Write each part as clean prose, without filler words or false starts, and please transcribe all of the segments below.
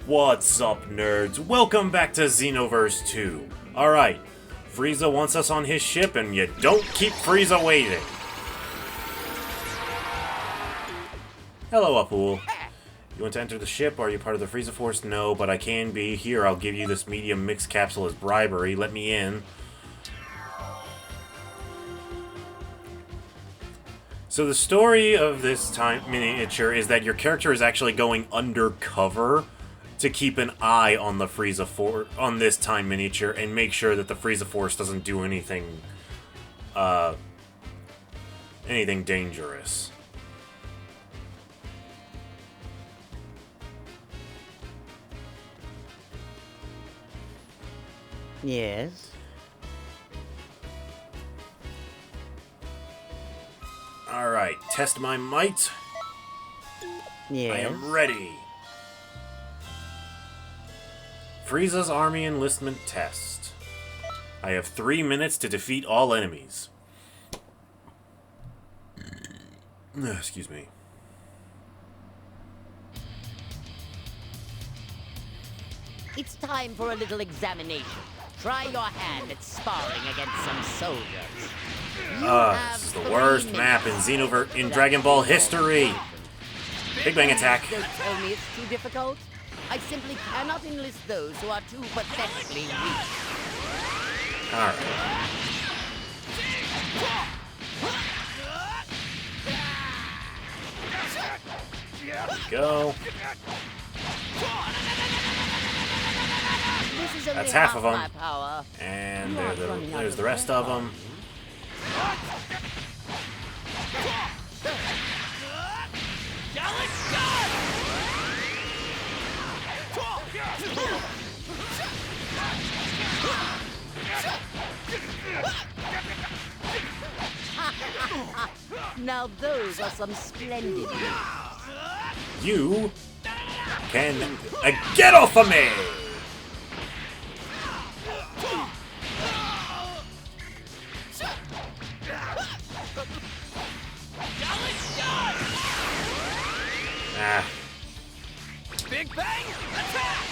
What's up, nerds? Welcome back to Xenoverse 2. Alright, Frieza wants us on his ship, and you don't keep Frieza waiting. Hello, Apul. You want to enter the ship? Are you part of the Frieza Force? No, but I can be. Here, I'll give you this medium mix capsule as bribery. Let me in. So the story of this time miniature is that your character is actually going undercover to keep an eye on the Frieza Force, on this time miniature, and make sure that the Frieza Force doesn't do anything dangerous. Yes. Alright, test my might. Yes. I am ready. Frieza's Army Enlistment Test. I have 3 minutes to defeat all enemies. Excuse me. It's time for a little examination. Try your hand at sparring against some soldiers. This is the worst map in Xenoverse in Dragon Ball history. Big Bang Attack. Don't tell me it's too difficult. I simply cannot enlist those who are too pathetically weak. Alright. There we go. This is only That's half of them. my power. And there's the rest of them. Now those are some splendid moves. You can get off of me! Ah. Big Bang Attack!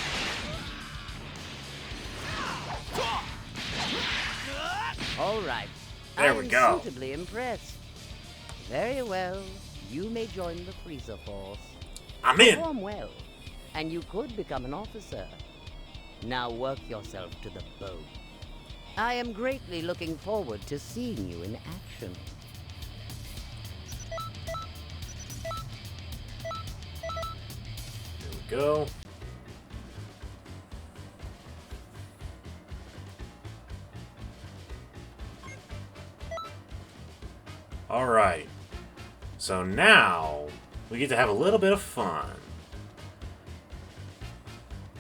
All right. There we go. I'm suitably impressed. Very well. You may join the Frieza Force. I'm in! Perform well, and you could become an officer. Now work yourself to the bone. I am greatly looking forward to seeing you in action. There we go. Alright. So now, we get to have a little bit of fun.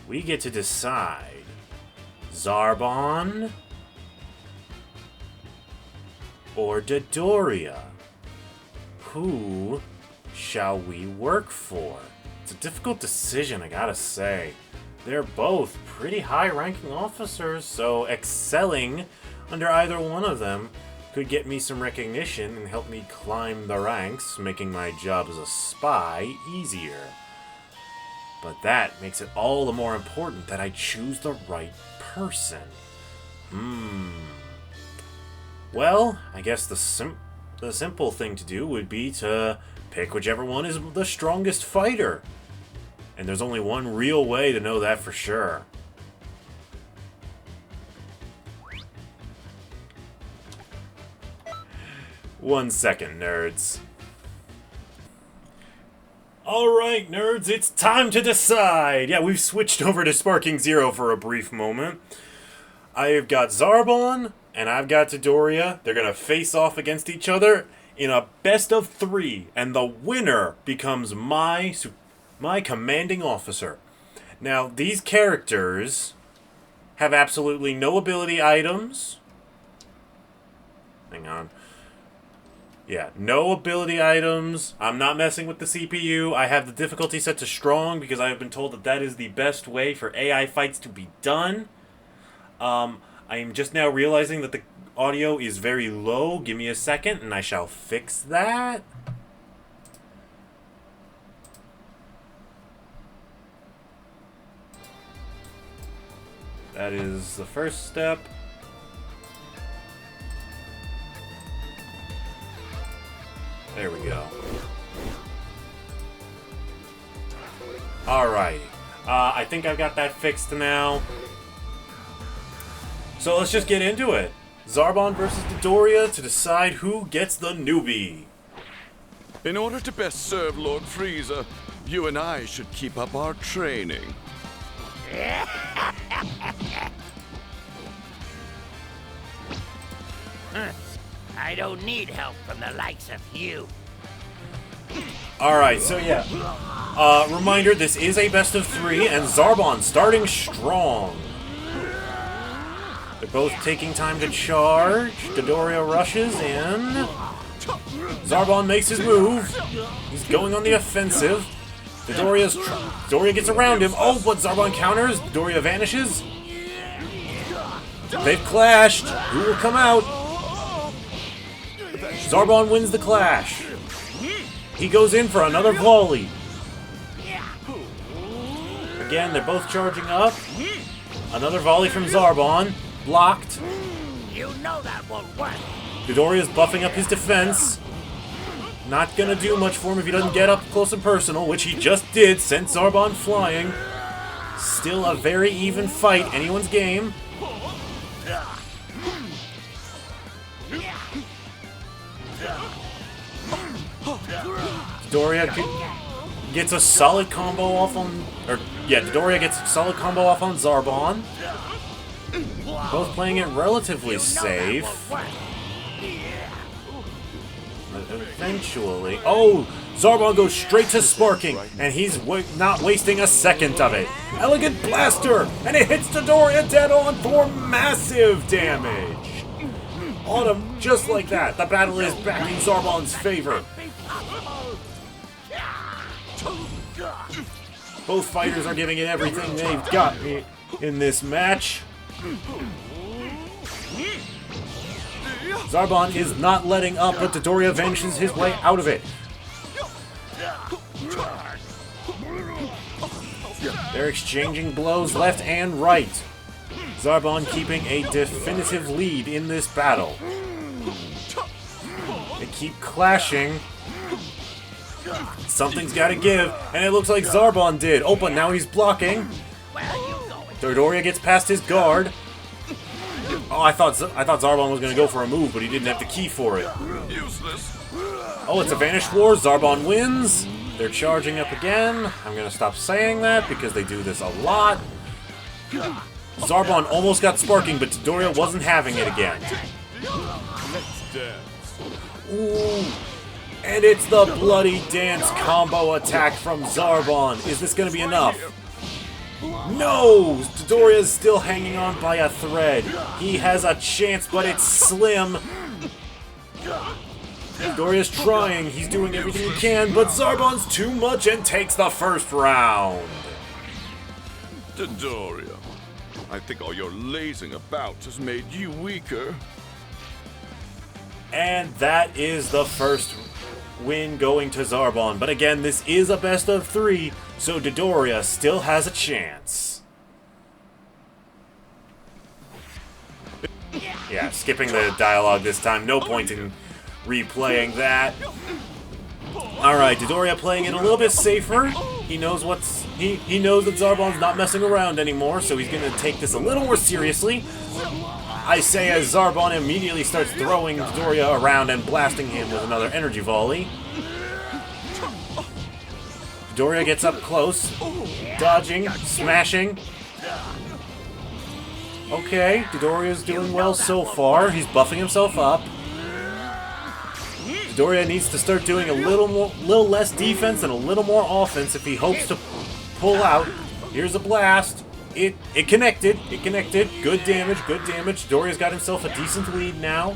We get to decide Zarbon or Dodoria. Who shall we work for? It's a difficult decision, I gotta say. They're both pretty high-ranking officers, so excelling under either one of them could get me some recognition and help me climb the ranks, making my job as a spy easier. But that makes it all the more important that I choose the right person. Well, I guess the simple thing to do would be to pick whichever one is the strongest fighter. And there's only one real way to know that for sure. One second, nerds. Alright, nerds, it's time to decide! Yeah, we've switched over to Sparking Zero for a brief moment. I've got Zarbon, and I've got Dodoria. They're gonna face off against each other in a best of 3, and the winner becomes my commanding officer. Now, these characters have absolutely no ability items. Hang on. Yeah, no ability items. I'm not messing with the CPU. I have the difficulty set to strong because I have been told that that is the best way for AI fights to be done. I am just now realizing that the audio is very low. Give me a second and I shall fix that. That is the first step. There we go. Alright. I think I've got that fixed now. So let's just get into it. Zarbon versus Dodoria to decide who gets the newbie. In order to best serve Lord Frieza, you and I should keep up our training. I don't need help from the likes of you. Alright, so yeah. Reminder, this is a best of 3, and Zarbon starting strong. They're both taking time to charge. Dodoria rushes in. Zarbon makes his move. He's going on the offensive. Dodoria gets around him. Oh, but Zarbon counters. Dodoria vanishes. They've clashed. Who will come out? Zarbon wins the clash. He goes in for another volley. Again, they're both charging up. Another volley from Zarbon. Blocked. You know that won't work. Dodoria's buffing up his defense. Not gonna do much for him if he doesn't get up close and personal, which he just did, sent Zarbon flying. Still a very even fight, anyone's game. Dodoria gets a solid combo off on... Dodoria gets a solid combo off on Zarbon. Both playing it relatively safe. Eventually... Oh! Zarbon goes straight to sparking, and he's not wasting a second of it. Elegant Blaster! And it hits Dodoria dead on for massive damage! Autumn, just like that, the battle is back in Zarbon's favor. Both fighters are giving it everything they've got in this match. Zarbon is not letting up, but Dodoria vanishes his way out of it. They're exchanging blows left and right. Zarbon keeping a definitive lead in this battle. They keep clashing. Something's got to give, and it looks like Zarbon did. Oh, but now he's blocking. Dodoria gets past his guard. Oh, I thought Zarbon was going to go for a move, but he didn't have the key for it. Useless. Oh, it's a Vanish War. Zarbon wins. They're charging up again. I'm going to stop saying that because they do this a lot. Zarbon almost got sparking, but Dodoria wasn't having it again. Let's dance. Ooh. And it's the Bloody Dance combo attack from Zarbon. Is this going to be enough? No! Dodoria's still hanging on by a thread. He has a chance, but it's slim. Dodoria's trying. He's doing everything he can, but Zarbon's too much and takes the first round. Dodoria, I think all your lazing about has made you weaker. And that is the first win going to Zarbon. But again, this is a best of 3, so Dodoria still has a chance. Yeah, skipping the dialogue this time. No point in replaying that. Alright, Dodoria playing it a little bit safer. He knows he knows that Zarbon's not messing around anymore, so he's gonna take this a little more seriously. I say as Zarbon immediately starts throwing Dodoria around and blasting him with another energy volley. Dodoria gets up close, dodging, smashing. Okay, Dodoria's doing well so far. He's buffing himself up. Dodoria needs to start doing a little less defense and a little more offense if he hopes to pull out. Here's a blast. It connected. It connected. Good damage. Good damage. Dodoria's got himself a decent lead now.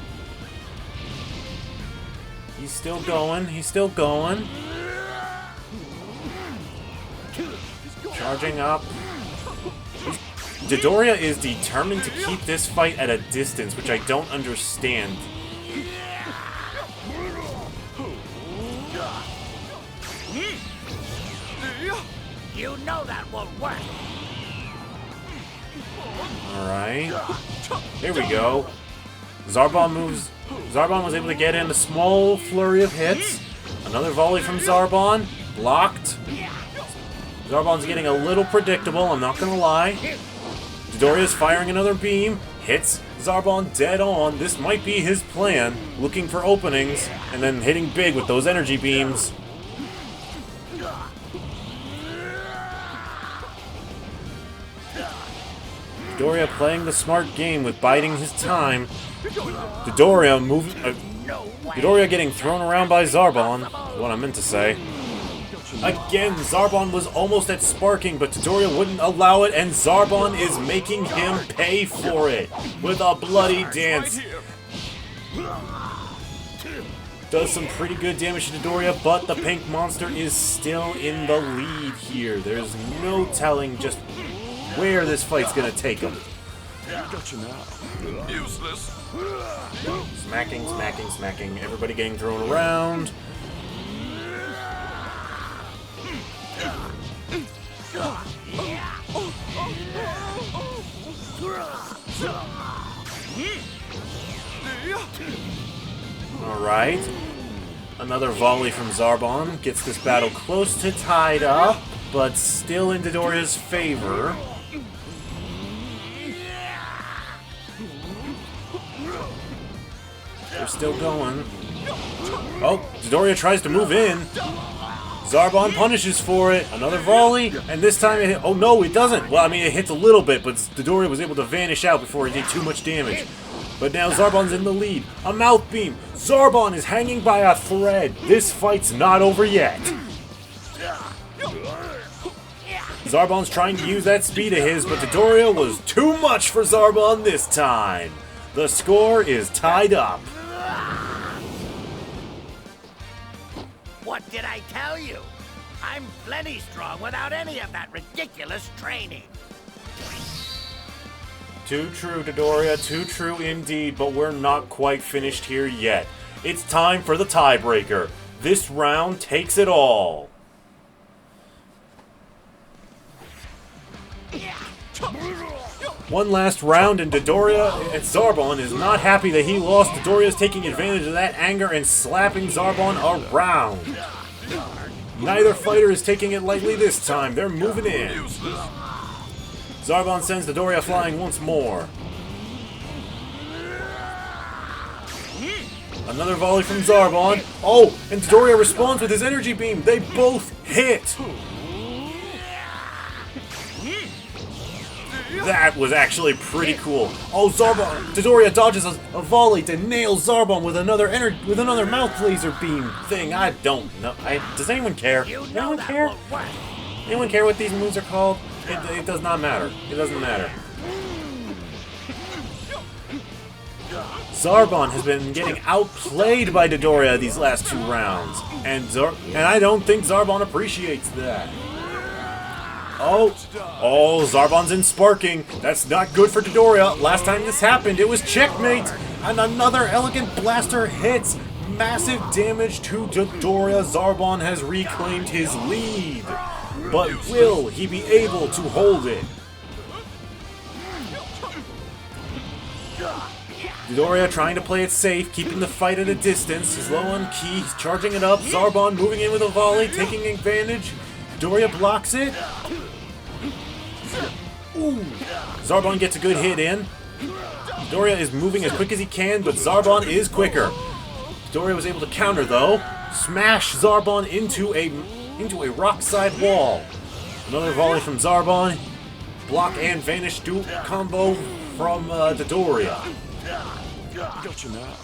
He's still going. He's still going. Charging up. Dodoria is determined to keep this fight at a distance, which I don't understand. You know that won't work. Alright. Here we go. Zarbon moves. Zarbon was able to get in a small flurry of hits. Another volley from Zarbon. Blocked. Zarbon's getting a little predictable, I'm not gonna lie. Dodoria's firing another beam. Hits Zarbon dead on. This might be his plan. Looking for openings and then hitting big with those energy beams. Dodoria playing the smart game with biding his time. Dodoria getting thrown around by Zarbon, is what I meant to say. Again, Zarbon was almost at sparking, but Dodoria wouldn't allow it, and Zarbon is making him pay for it with a bloody dance. Does some pretty good damage to Dodoria, but the pink monster is still in the lead here. There's no telling just where this fight's gonna take him. Gotcha now. Useless. Smacking, smacking, smacking. Everybody getting thrown around. Alright. Another volley from Zarbon gets this battle close to tied up, but still in Dodoria's favor. They're still going. Oh, Dodoria tries to move in. Zarbon punishes for it. Another volley, and this time it hit. Oh no, it doesn't. Well, I mean, it hits a little bit, but Dodoria was able to vanish out before he did too much damage. But now Zarbon's in the lead. A mouth beam. Zarbon is hanging by a thread. This fight's not over yet. Zarbon's trying to use that speed of his, but Dodoria was too much for Zarbon this time. The score is tied up. What did I tell you? I'm plenty strong without any of that ridiculous training. Too true, Dodoria, too true indeed, but we're not quite finished here yet. It's time for the tiebreaker. This round takes it all. One last round, and Dodoria and Zarbon is not happy that he lost. Dodoria is taking advantage of that anger and slapping Zarbon around. Neither fighter is taking it lightly this time. They're moving in. Zarbon sends Dodoria flying once more. Another volley from Zarbon. Oh, and Dodoria responds with his energy beam. They both hit. That was actually pretty cool. Oh, Dodoria dodges a volley to nail Zarbon with another mouth laser beam thing. I don't know. Does anyone care? Anyone care? Anyone care what these moves are called? It does not matter. It doesn't matter. Zarbon has been getting outplayed by Dodoria these last two rounds, and I don't think Zarbon appreciates that. Oh, Zarbon's in sparking. That's not good for Dodoria. Last time this happened, it was checkmate. And another elegant blaster hits. Massive damage to Dodoria. Zarbon has reclaimed his lead. But will he be able to hold it? Dodoria trying to play it safe, keeping the fight at a distance. He's low on ki, he's charging it up. Zarbon moving in with a volley, taking advantage. Dodoria blocks it. Ooh. Zarbon gets a good hit in. Dodoria is moving as quick as he can, but Zarbon is quicker. Dodoria was able to counter though. Smash Zarbon into a rockside wall. Another volley from Zarbon. Block and vanish dual combo from Dodoria. Gotcha now.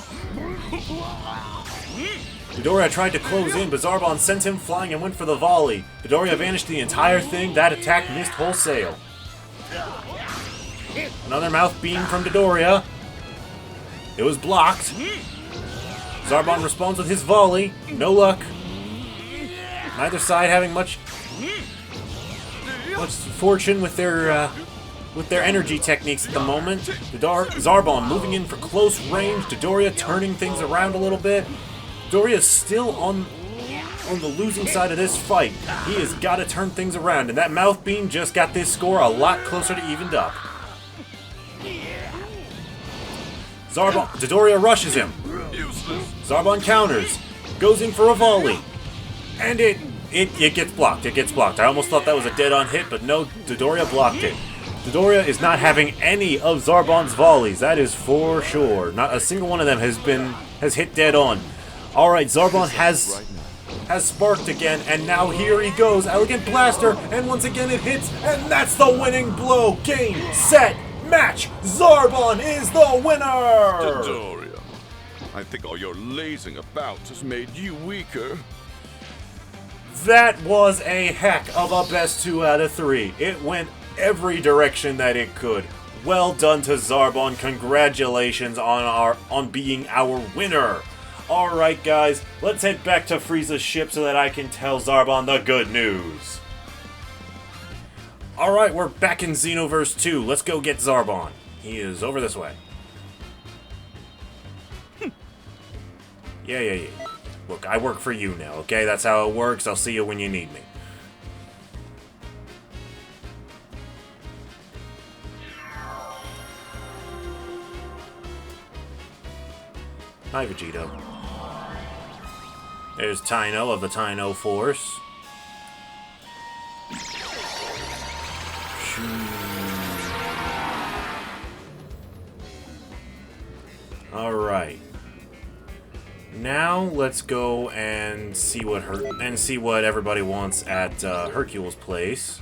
Dodoria tried to close in, but Zarbon sent him flying and went for the volley. Dodoria vanished the entire thing. That attack missed wholesale. Another mouth beam from Dodoria. It was blocked. Zarbon responds with his volley. No luck. Neither side having much fortune with their energy techniques at the moment. Zarbon moving in for close range. Dodoria turning things around a little bit. Dodoria is still on the losing side of this fight. He has got to turn things around, and that mouth beam just got this score a lot closer to evened up. Zarbon, Dodoria rushes him. Useless. Zarbon counters, goes in for a volley, and it gets blocked. It gets blocked. I almost thought that was a dead-on hit, but no, Dodoria blocked it. Dodoria is not having any of Zarbon's volleys. That is for sure. Not a single one of them has hit dead on. All right, Zarbon has sparked again, and now here he goes. Elegant Blaster, and once again it hits, and that's the winning blow. Game, set, match. Zarbon is the winner. Dodoria, I think all your lazing about has made you weaker. That was a heck of a best 2 out of 3. It went every direction that it could. Well done to Zarbon. Congratulations on being our winner. Alright guys, let's head back to Frieza's ship so that I can tell Zarbon the good news. Alright, we're back in Xenoverse 2. Let's go get Zarbon. He is over this way. Yeah. Look, I work for you now, okay? That's how it works. I'll see you when you need me. Hi, Vegito. There's Tyno of the Tyno Force. Alright. Now let's go and see what everybody wants at Hercule's place.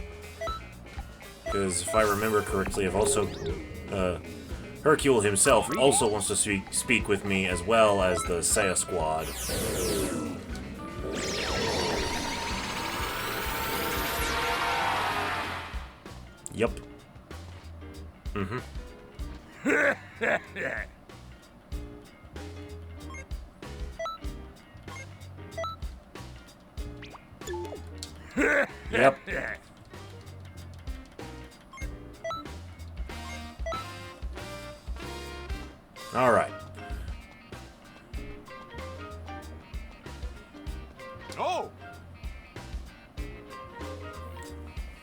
Because if I remember correctly, I've also Hercule himself also wants to speak with me, as well as the Seiya squad. Yep. Yep. All right. Oh!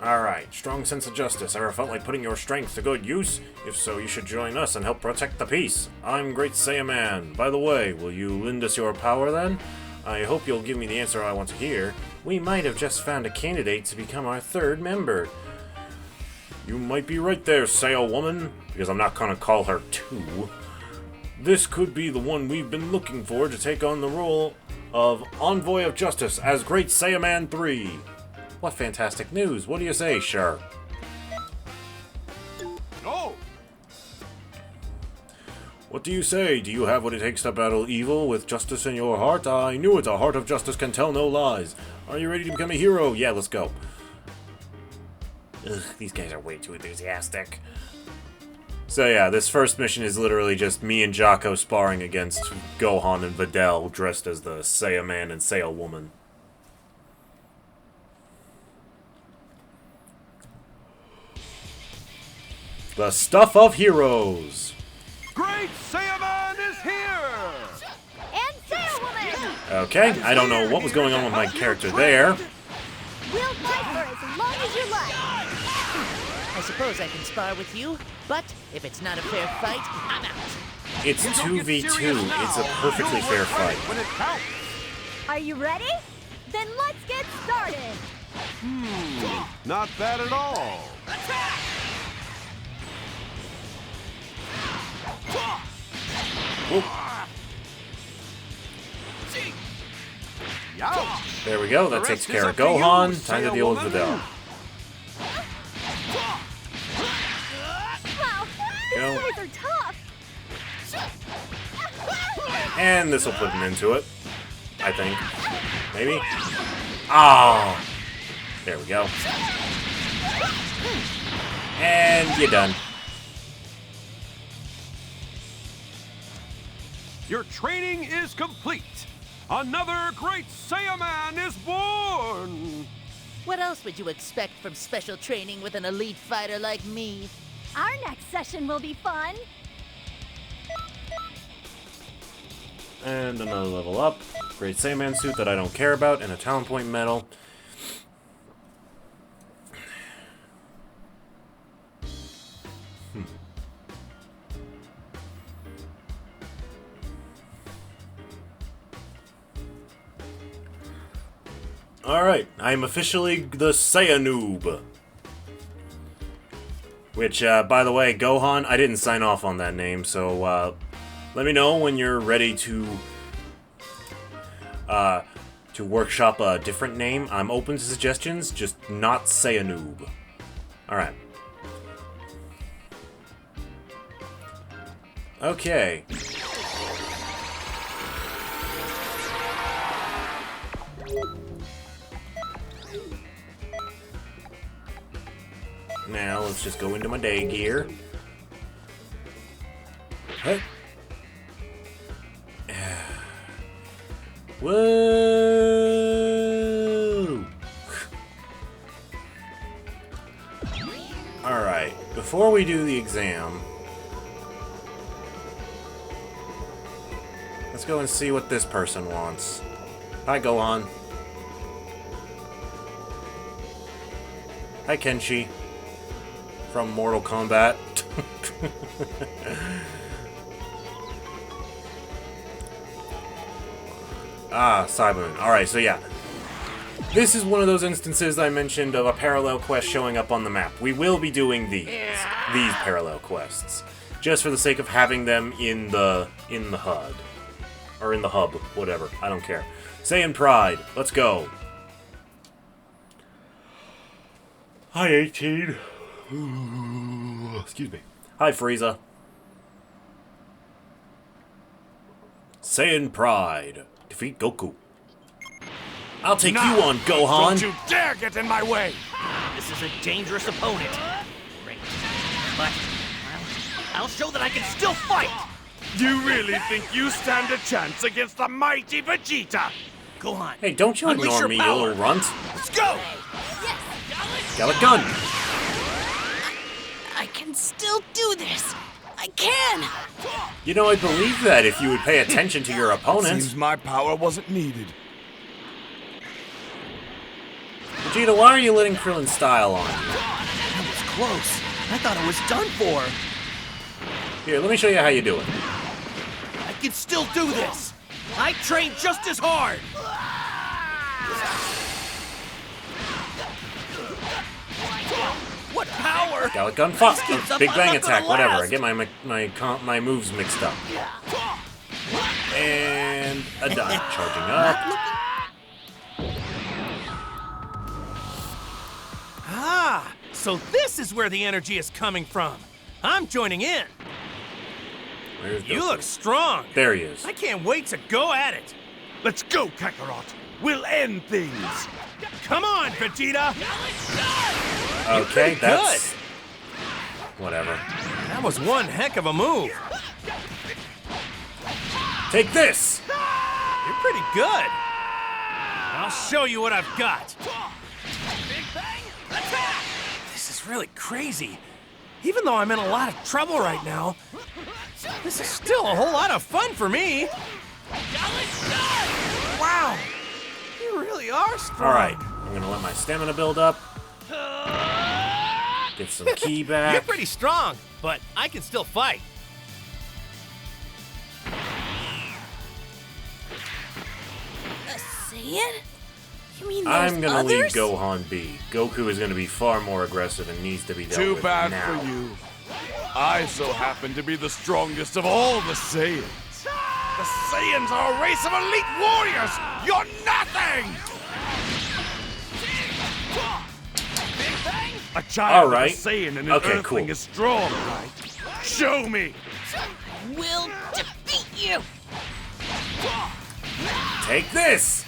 Alright, strong sense of justice. Ever felt like putting your strength to good use? If so, you should join us and help protect the peace. I'm Great Saiyaman. By the way, will you lend us your power then? I hope you'll give me the answer I want to hear. We might have just found a candidate to become our 3rd member. You might be right there, Saiya woman, because I'm not gonna call her 2. This could be the one we've been looking for to take on the role of Envoy of Justice as Great Saiyaman 3. What fantastic news. What do you say, Sure? No! What do you say? Do you have what it takes to battle evil with justice in your heart? I knew it. A heart of justice can tell no lies. Are you ready to become a hero? Yeah, let's go. Ugh, these guys are way too enthusiastic. So yeah, this first mission is literally just me and Jaco sparring against Gohan and Videl, dressed as the Saiyaman and Saiya woman. The stuff of heroes. Great Saiyaman is here! And Saiya Woman! Okay, I don't know what was going on with my character there. We'll fight for as long as you like! I suppose I can spar with you, but if it's not a fair fight, I'm out. It's 2v2. It's a perfectly fair fight. When it counts! Are you ready? Then let's get started! Not bad at all. Whoop. Youch! There we go. That takes care of The rest is up Gohan. to you, Time to Saiya deal with woman. Videl. Wow, Go. these guys are tough! And this will put an end to it. I think. Maybe? Oh! There we go. And you're done. Your training is complete. Another great Saiyaman is born. What else would you expect from special training with an elite fighter like me? Our next session will be fun! And another level up. Great Saiyaman suit that I don't care about, and a talent point medal. Alright, I'm officially the Saiyanoob. Which, by the way, Gohan, I didn't sign off on that name, so, let me know when you're ready to workshop a different name. I'm open to suggestions, just not Saiyanoob. Alright. Okay. Now, let's just go into my day gear. Hey. Whoa! Alright, before we do the exam, let's go and see what this person wants. Hi, Gohan. Hi, Kenshi. From Mortal Kombat. Cyberman. Alright, so yeah. This is one of those instances I mentioned of a parallel quest showing up on the map. We will be doing these parallel quests. Just for the sake of having them in the HUD. Or in the hub, whatever. I don't care. Saiyan Pride. Let's go. Hi, 18. Excuse me. Hi, Frieza. Saiyan Pride. Defeat Goku. I'll take you on, Gohan. Don't you dare get in my way! This is a dangerous opponent. Great. But, well, I'll show that I can still fight! You really think you stand a chance against the mighty Vegeta? Gohan. Hey, don't you unleash ignore your me, you power. little runt. Let's go! Got a gun. I can still do this. I can. You know, I believe that if you would pay attention to your opponents. Seems my power wasn't needed. Vegeta, why are you letting Krillin style on you? That was close. I thought it was done for. Here, let me show you how you do it. I can still do this. I train just as hard. What power? Gallic Gun, fuck. keeps up, Big I'm Bang not gonna Attack, whatever. last. I get my moves mixed up. And a dot charging up. Ah, so this is where the energy is coming from. I'm joining in. Where's You Goku? look strong. There he is. I can't wait to go at it. Let's go, Kakarot. We'll end things. Come on, Vegeta. Okay, pretty that's whatever. That was one heck of a move. Take this. You're pretty good. I'll show you what I've got. This is really crazy. Even though I'm in a lot of trouble right now, this is still a whole lot of fun for me. Wow, you really are strong. All right, I'm gonna let my stamina build up. Get some ki You're back. pretty strong, but I can still fight. A Saiyan? You mean there's I'm gonna leave others? Gohan be. Goku is gonna be far more aggressive and needs to be dealt Too with bad now. for you. I so happen to be the strongest of all the Saiyans. The Saiyans are a race of elite warriors! You're nothing! A child All right. of a Saiyan and an Okay, Earthling cool. is strong, right? Show me! We'll defeat you. Take this.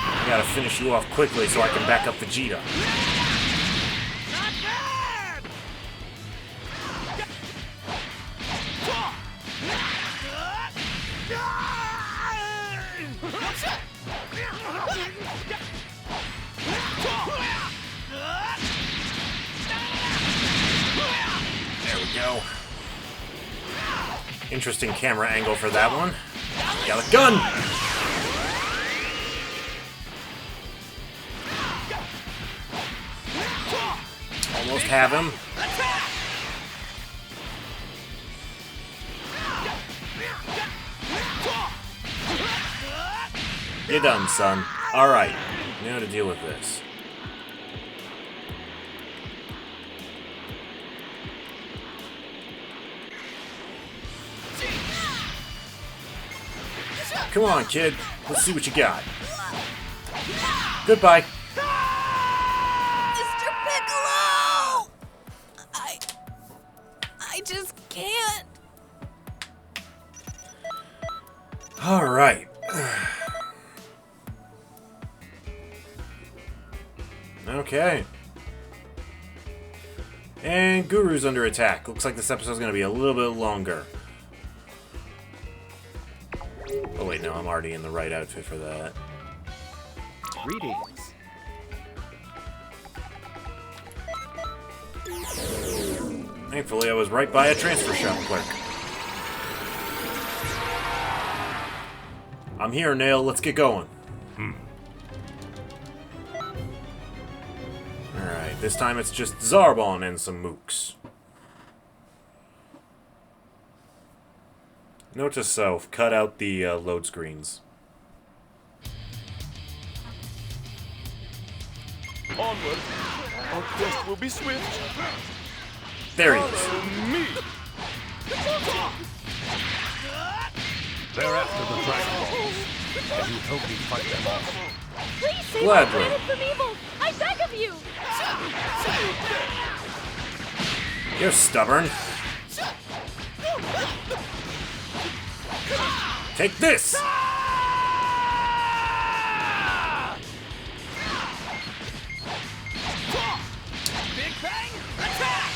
I gotta finish you off quickly so I can back up Vegeta. There we go. Interesting camera angle for that one. Got a gun! Almost have him. You're done, son. Alright, you know how to deal with this. Come on, kid. Let's see what you got. Goodbye. Mr. Piccolo! I just can't. Alright. Okay. And Guru's under attack. Looks like this episode's gonna be a little bit longer. Oh wait, no, I'm already in the right outfit for that. Greetings. Thankfully, I was right by a transfer shop clerk. I'm here, Nail. Let's get going. Alright, this time it's just Zarbon and some mooks. Note to self, cut out the load screens. Onward. Our quest will be swift. There he is. Me. They're after the Dragon Balls. Can you help me fight them off? Please save Glad our bro. planet from evil! I beg of you! You're stubborn. Take this! Big Bang, attack!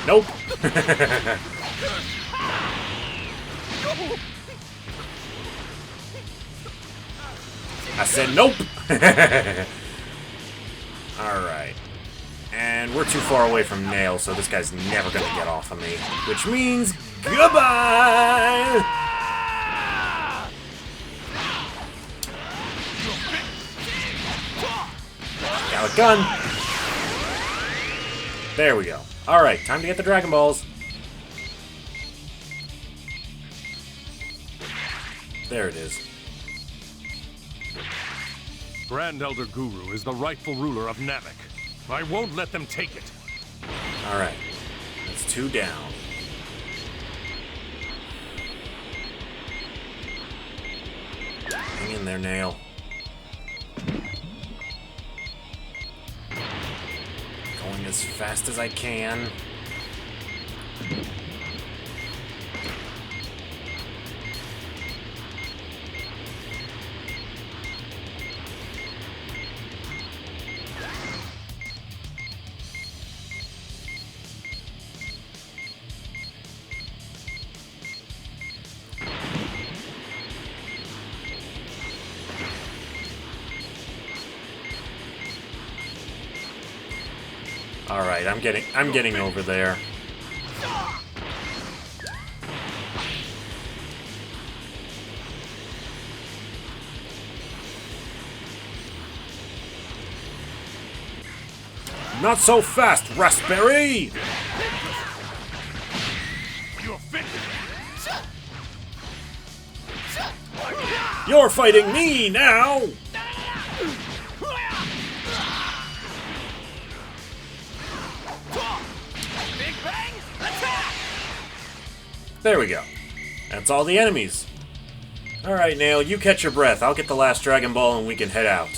Nope. I said nope. Alright. And we're too far away from Nail, so this guy's never gonna get off of me. Which means goodbye! Got a gun. There we go. Alright, time to get the Dragon Balls. There it is. Grand Elder Guru is the rightful ruler of Namek. I won't let them take it. Alright. That's 2 down. Hang in there, Nail. Going as fast as I can. Alright, I'm getting over there. Not so fast, Raspberry! You're fighting me now! Big Bang, attack! There we go. That's all the enemies. Alright, Nail, you catch your breath. I'll get the last Dragon Ball and we can head out.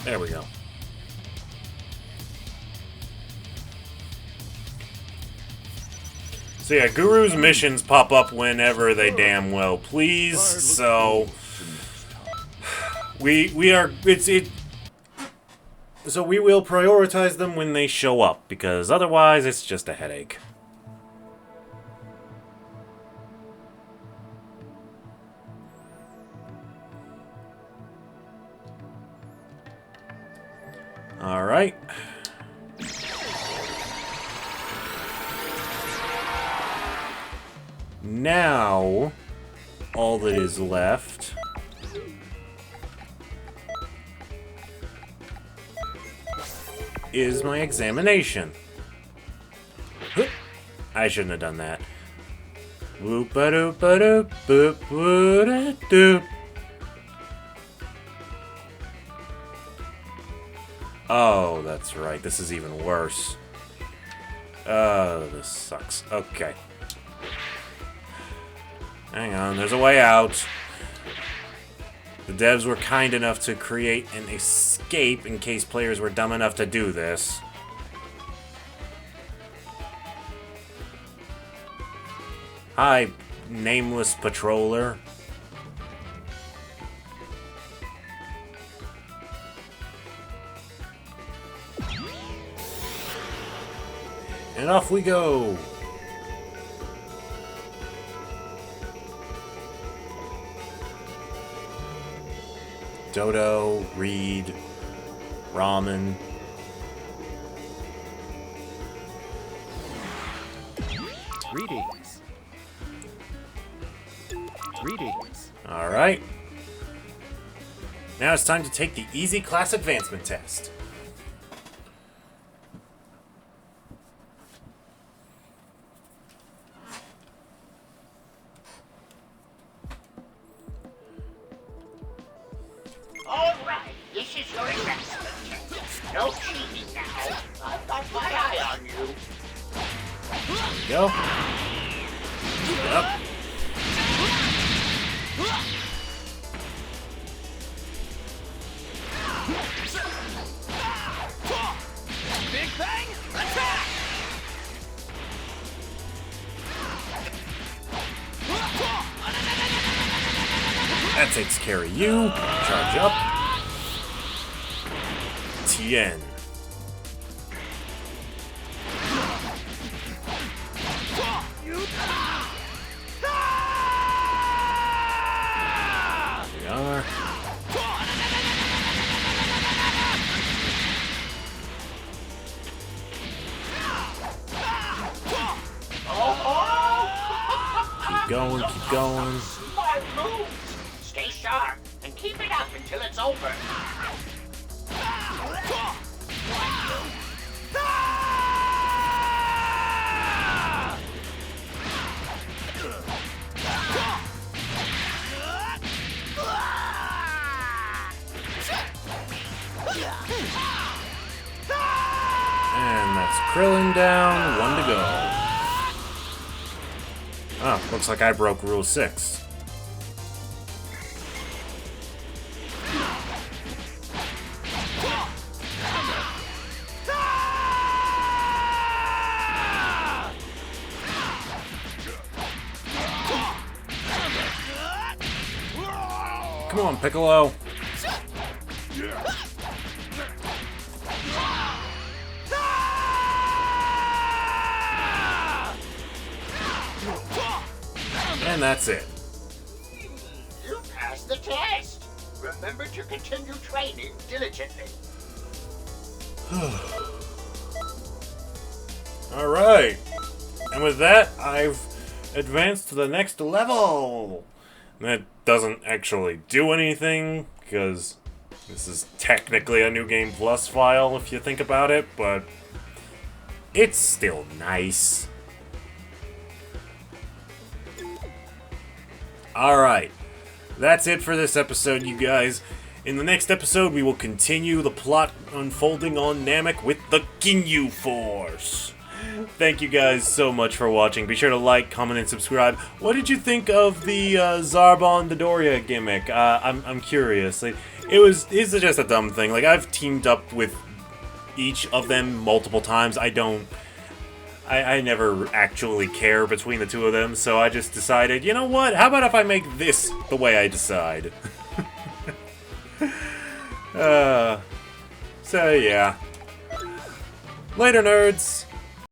There we go. So yeah, Guru's missions pop up whenever they damn well please. So we are so we will prioritize them when they show up, because otherwise it's just a headache. Alright. Now, all that is left is my examination. I shouldn't have done that. Whoop-a-doop-a-doop-boop-boop-a-doop. Oh, that's right. This is even worse. Oh, this sucks. Okay. Hang on, there's a way out. The devs were kind enough to create an escape in case players were dumb enough to do this. Hi, nameless patroller. And off we go! Dodo, Reed, Ramen. Greetings. Greetings. Alright. Now it's time to take the Easy Class Advancement Test. All right, this is your assessment test. No cheating now. I've got my eye on you. Go. Up. Big Bang, attack! That takes care of you. Charge up. Tien. We are. Keep going, keep going. Smart move. Stay sharp and keep it up until it's over. And that's Krillin down, 1 to go. Oh, looks like I broke Rule 6. Come on, Piccolo. And that's it. You passed the test. Remember to continue training diligently. Alright. And with that, I've advanced to the next level. That doesn't actually do anything, because this is technically a New Game Plus file, if you think about it, but it's still nice. Alright, that's it for this episode, you guys. In the next episode, we will continue the plot unfolding on Namek with the Ginyu Force. Thank you guys so much for watching. Be sure to like, comment, and subscribe. What did you think of the Zarbon Dodoria gimmick? I'm curious. Like, it's just a dumb thing. Like, I've teamed up with each of them multiple times. I never actually care between the two of them, so I just decided, you know what? How about if I make this the way I decide? So yeah. Later, nerds!